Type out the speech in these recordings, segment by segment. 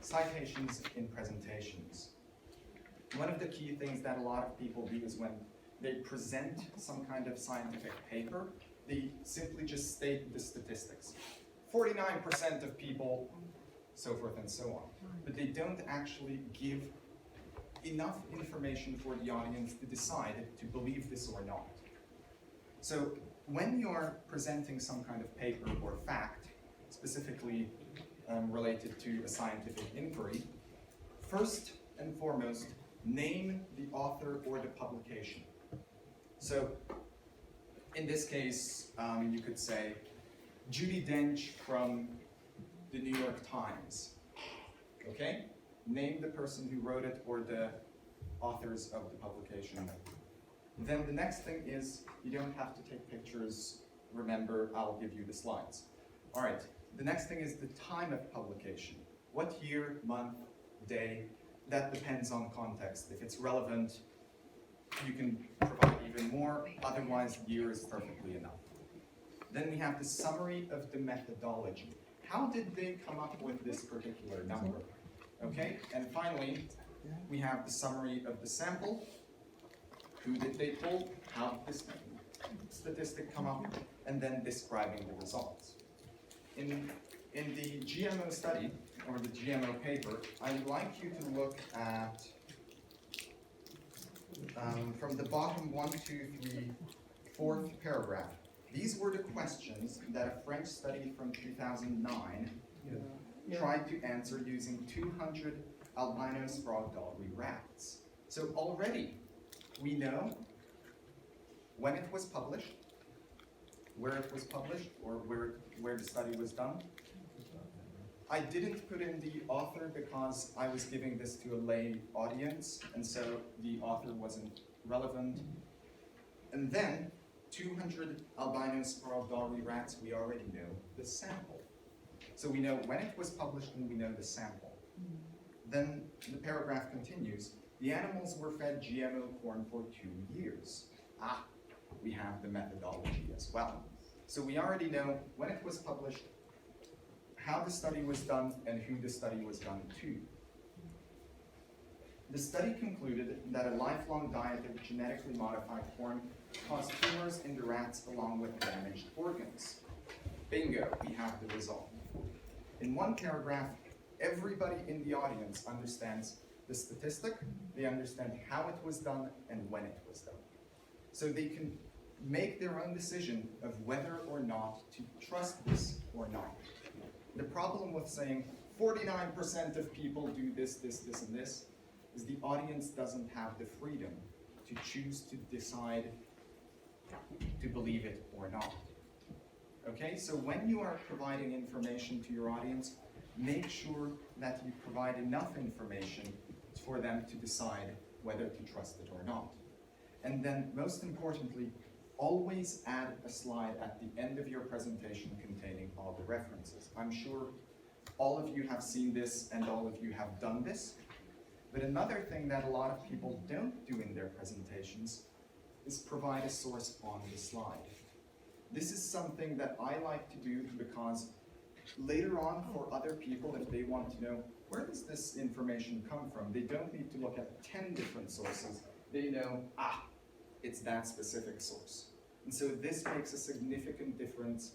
Citations in presentations. One of the key things that a lot of people do is when they present some kind of scientific paper, they simply just state the statistics. 49% of people, so forth and so on. But they don't actually give enough information for the audience to decide to believe this or not. So when you're presenting some kind of paper or fact, specifically related to a scientific inquiry, first and foremost, name the author or the publication. So in this case, you could say, Judi Dench from the New York Times. Okay? Name the person who wrote it or the authors of the publication. Then the next thing is, you don't have to take pictures. Remember, I'll give you the slides. All right, the next thing is the time of publication. What year, month, day? That depends on context. If it's relevant, you can provide even more. Otherwise, year is perfectly enough. Then we have the summary of the methodology. How did they come up with this particular number? Okay, and finally, we have the summary of the sample. Who did they pull? How did this statistic come up? And then describing the results. In the GMO study, or the GMO paper, I'd like you to look at, from the bottom 1, 2, 3, 4th paragraph. These were the questions that a French study from 2009 tried to answer using 200 albino sprague-Dallree rats. So already we know when it was published, where it was published, or where the study was done. I didn't put in the author because I was giving this to a lay audience, and so the author wasn't relevant. And then 200 albino sprague-Dallree rats, we already know the sample. So we know when it was published and we know the sample. Then the paragraph continues. The animals were fed GMO corn for 2 years. We have the methodology as well. So we already know when it was published, how the study was done, and who the study was done to. The study concluded that a lifelong diet of genetically modified corn caused tumors in the rats along with damaged organs. Bingo, we have the result. In one paragraph, everybody in the audience understands the statistic, they understand how it was done and when it was done. So they can make their own decision of whether or not to trust this or not. The problem with saying 49% of people do this, this, this, and this is the audience doesn't have the freedom to choose to decide to believe it or not. Okay, so when you are providing information to your audience, make sure that you provide enough information for them to decide whether to trust it or not. And then, most importantly, always add a slide at the end of your presentation containing all the references. I'm sure all of you have seen this and all of you have done this. But another thing that a lot of people don't do in their presentations is provide a source on the slide. This is something that I like to do because later on for other people, if they want to know where does this information come from, they don't need to look at 10 different sources. They know, it's that specific source. And so this makes a significant difference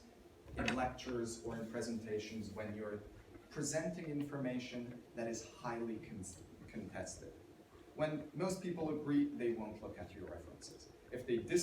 in lectures or in presentations when you're presenting information that is highly contested. When most people agree, they won't look at your references. If they disagree,